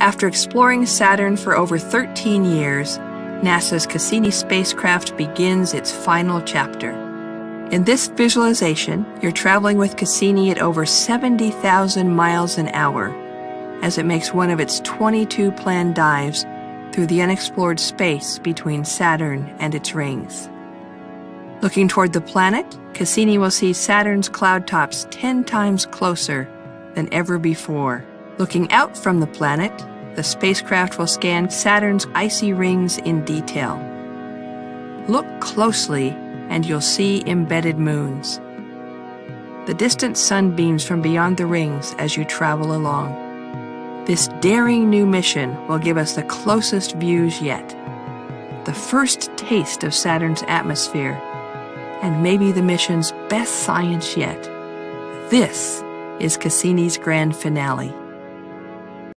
After exploring Saturn for over 13 years, NASA's Cassini spacecraft begins its final chapter. In this visualization, you're traveling with Cassini at over 70,000 miles an hour as it makes one of its 22 planned dives through the unexplored space between Saturn and its rings. Looking toward the planet, Cassini will see Saturn's cloud tops 10 times closer than ever before. Looking out from the planet, the spacecraft will scan Saturn's icy rings in detail. Look closely and you'll see embedded moons. The distant sunbeams from beyond the rings as you travel along. This daring new mission will give us the closest views yet, the first taste of Saturn's atmosphere, and maybe the mission's best science yet. This is Cassini's grand finale.